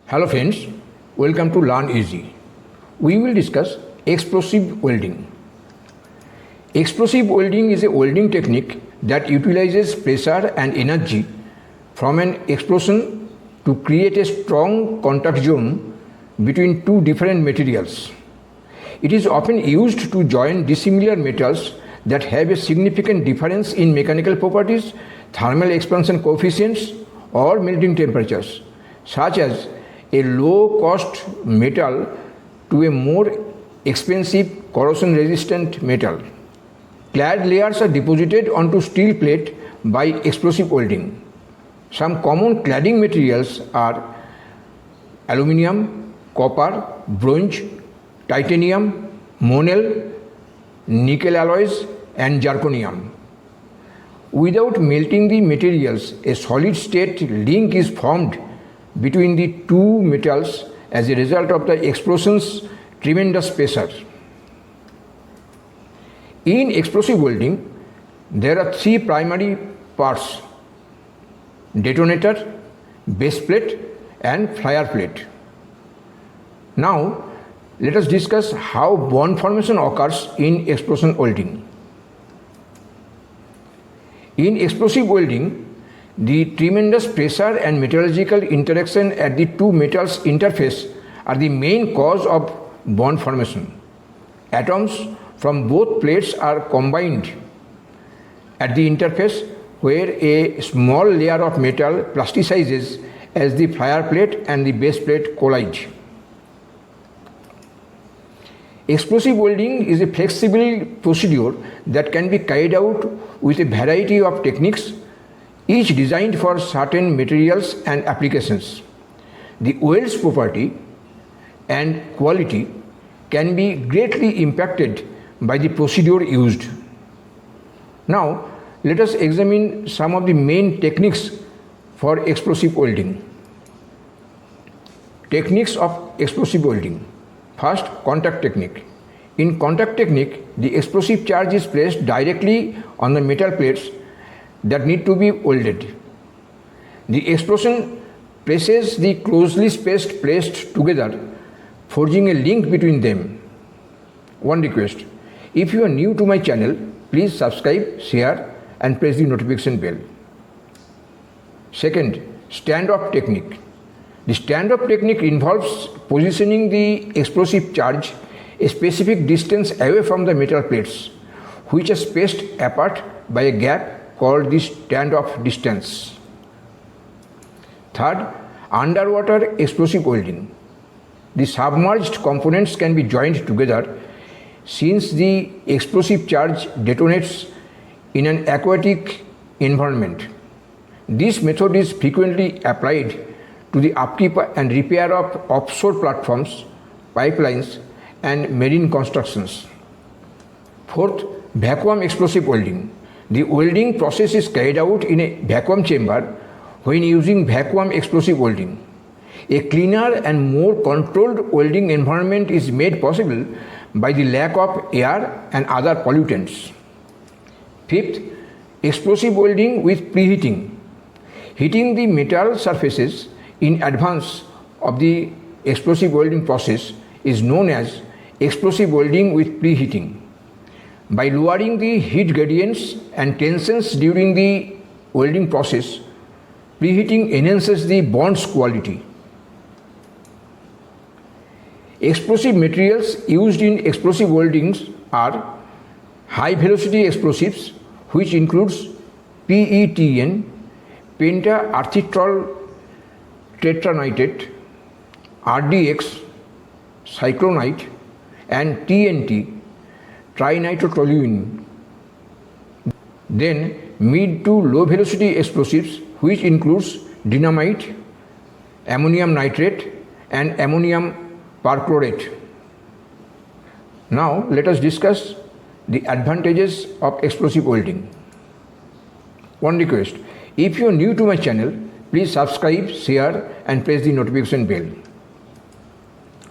Hello friends, welcome to Learn Easy. We will discuss explosive welding. Explosive welding is a welding technique that utilizes pressure and energy from an explosion to create a strong contact zone between two different materials. It is often used to join dissimilar metals that have a significant difference in mechanical properties, thermal expansion coefficients, or melting temperatures, such as a low-cost metal to a more expensive corrosion-resistant metal. Clad layers are deposited onto steel plate by explosive welding. Some common cladding materials are aluminium, copper, bronze, titanium, Monel, nickel alloys, and zirconium. Without melting the materials, a solid-state link is formed between the two metals as a result of the explosion's tremendous pressure. In explosive welding, there are three primary parts: detonator, base plate, and flyer plate. Now, let us discuss how bond formation occurs in explosion welding. In explosive welding, the tremendous pressure and metallurgical interaction at the two metals' interface are the main cause of bond formation. Atoms from both plates are combined at the interface, where a small layer of metal plasticizes as the flyer plate and the base plate collide. Explosive welding is a flexible procedure that can be carried out with a variety of techniques, each designed for certain materials and applications. The weld's property and quality can be greatly impacted by the procedure used. Now, let us examine some of the main techniques for explosive welding. Techniques of explosive welding. First, contact technique. In contact technique, the explosive charge is placed directly on the metal plates that need to be welded. The explosion presses the closely spaced plates together, forging a link between them. One request: if you are new to my channel, please subscribe, share, and press the notification bell. Second, stand-off technique. The stand-off technique involves positioning the explosive charge a specific distance away from the metal plates, which are spaced apart by a gap called the stand-off distance. Third, underwater explosive welding. The submerged components can be joined together since the explosive charge detonates in an aquatic environment. This method is frequently applied to the upkeep and repair of offshore platforms, pipelines, and marine constructions. Fourth, vacuum explosive welding. The welding process is carried out in a vacuum chamber when using vacuum explosive welding. A cleaner and more controlled welding environment is made possible by the lack of air and other pollutants. Fifth, explosive welding with preheating. Heating the metal surfaces in advance of the explosive welding process is known as explosive welding with preheating. By lowering the heat gradients and tensions during the welding process, preheating enhances the bond's quality. Explosive materials used in explosive weldings are high velocity explosives, which includes PETN, penta-arthitrol tetranitrate, RDX, cyclonite, and TNT, trinitrotoluene. Then mid to low velocity explosives, which includes dynamite, ammonium nitrate, and ammonium perchlorate. Now let us discuss the advantages of explosive welding. One request: if you are new to my channel, please subscribe, share, and press the notification bell.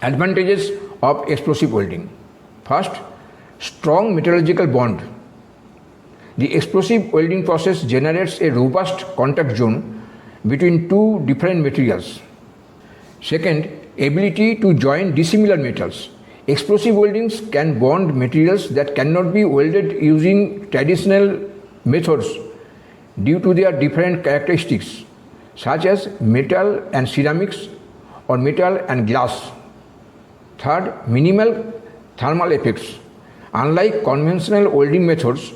Advantages of explosive welding. First, strong metallurgical bond. The explosive welding process generates a robust contact zone between two different materials. Second, ability to join dissimilar metals. Explosive weldings can bond materials that cannot be welded using traditional methods due to their different characteristics, such as metal and ceramics or metal and glass. Third, minimal thermal effects. Unlike conventional welding methods,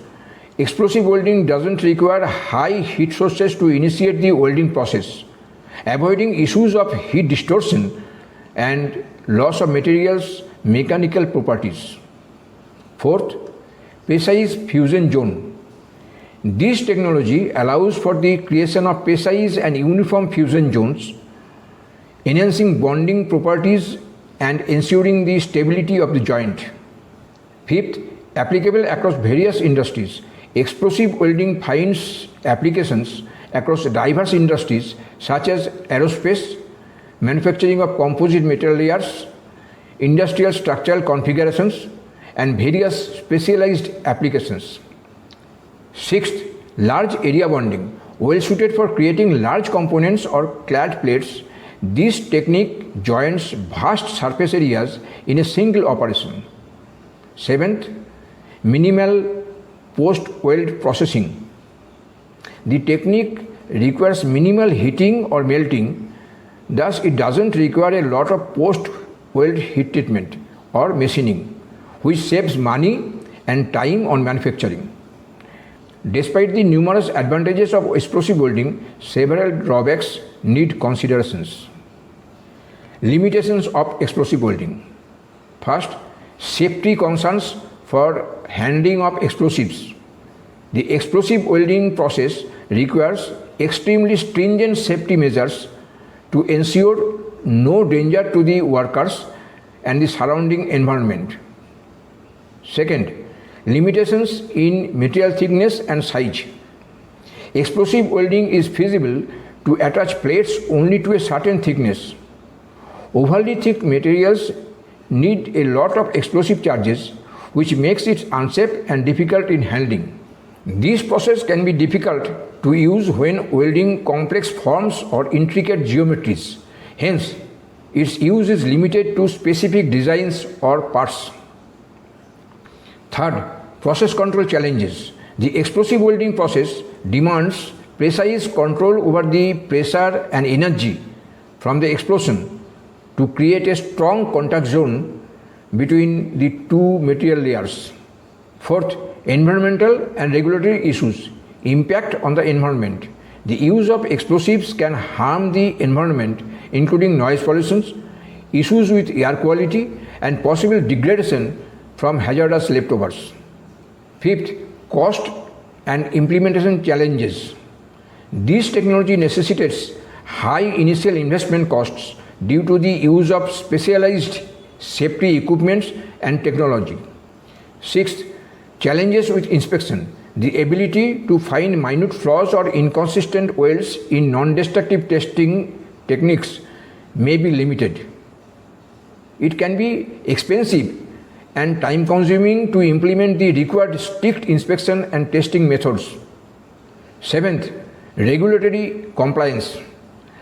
explosive welding doesn't require high heat sources to initiate the welding process, avoiding issues of heat distortion and loss of materials' mechanical properties. Fourth, precise fusion zone. This technology allows for the creation of precise and uniform fusion zones, enhancing bonding properties and ensuring the stability of the joint. Fifth, applicable across various industries. Explosive welding finds applications across diverse industries such as aerospace, manufacturing of composite metal layers, industrial structural configurations, and various specialized applications. Sixth, large area bonding. Well suited for creating large components or clad plates, this technique joins vast surface areas in a single operation. Seventh, minimal post-weld processing. The technique requires minimal heating or melting, thus it doesn't require a lot of post-weld heat treatment or machining, which saves money and time on manufacturing. Despite the numerous advantages of explosive welding, several drawbacks need considerations. Limitations of explosive welding. First, safety concerns for handling of explosives. The explosive welding process requires extremely stringent safety measures to ensure no danger to the workers and the surrounding environment. Second, limitations in material thickness and size. Explosive welding is feasible to attach plates only to a certain thickness. Overly thick materials need a lot of explosive charges, which makes it unsafe and difficult in handling. This process can be difficult to use when welding complex forms or intricate geometries. Hence, its use is limited to specific designs or parts. Third, process control challenges. The explosive welding process demands precise control over the pressure and energy from the explosion to create a strong contact zone between the two material layers. Fourth, environmental and regulatory issues. Impact on the environment. The use of explosives can harm the environment, including noise pollution, issues with air quality, and possible degradation from hazardous leftovers. Fifth, cost and implementation challenges. This technology necessitates high initial investment costs due to the use of specialized safety equipment and technology. Sixth, challenges with inspection. The ability to find minute flaws or inconsistent welds in non-destructive testing techniques may be limited. It can be expensive and time-consuming to implement the required strict inspection and testing methods. Seventh, regulatory compliance.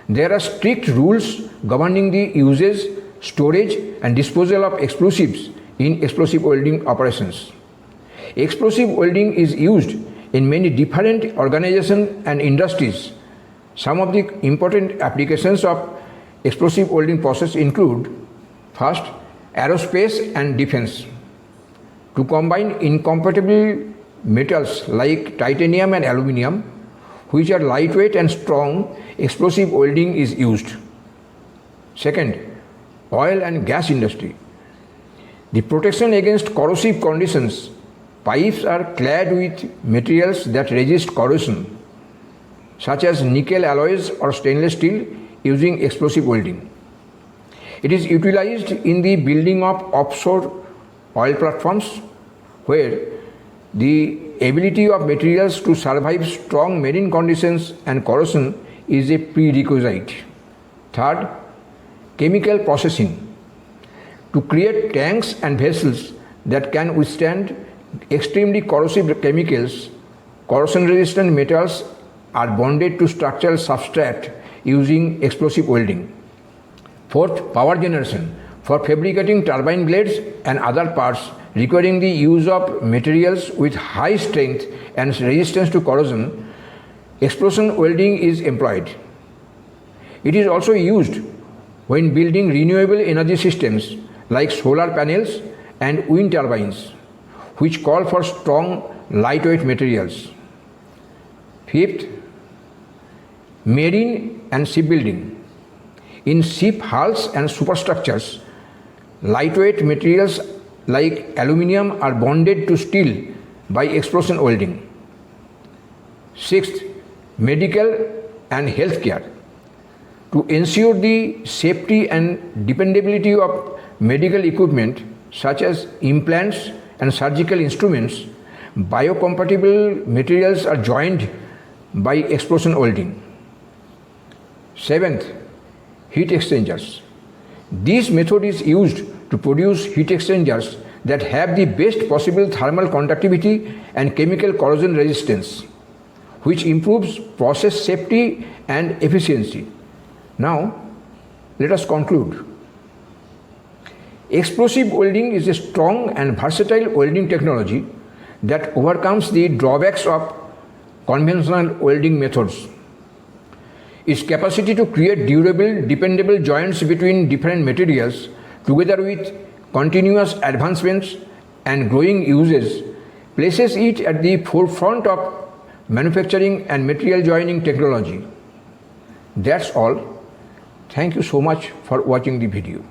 There are strict rules governing the usage, storage, and disposal of explosives in explosive welding operations. Explosive welding is used in many different organizations and industries. Some of the important applications of explosive welding process include: first, aerospace and defense. To combine incompatible metals like titanium and aluminium, which are lightweight and strong, explosive welding is used. Second, oil and gas industry. The protection against corrosive conditions. Pipes are clad with materials that resist corrosion, such as nickel alloys or stainless steel, using explosive welding. It is utilized in the building of offshore oil platforms, where the ability of materials to survive strong marine conditions and corrosion is a prerequisite. Third, chemical processing. To create tanks and vessels that can withstand extremely corrosive chemicals, corrosion-resistant metals are bonded to structural substrate using explosive welding. Fourth, power generation. For fabricating turbine blades and other parts requiring the use of materials with high strength and resistance to corrosion, explosion welding is employed. It is also used when building renewable energy systems like solar panels and wind turbines, which call for strong, lightweight materials. Fifth, marine and shipbuilding. In ship hulls and superstructures, lightweight materials like aluminium are bonded to steel by explosion welding. Sixth, medical and healthcare. To ensure the safety and dependability of medical equipment such as implants and surgical instruments, biocompatible materials are joined by explosion welding. Seventh, heat exchangers. This method is used to produce heat exchangers that have the best possible thermal conductivity and chemical corrosion resistance, which improves process safety and efficiency. Now, let us conclude. Explosive welding is a strong and versatile welding technology that overcomes the drawbacks of conventional welding methods. Its capacity to create durable, dependable joints between different materials, together with continuous advancements and growing uses, places it at the forefront of manufacturing and material joining technology. That's all. Thank you so much for watching the video.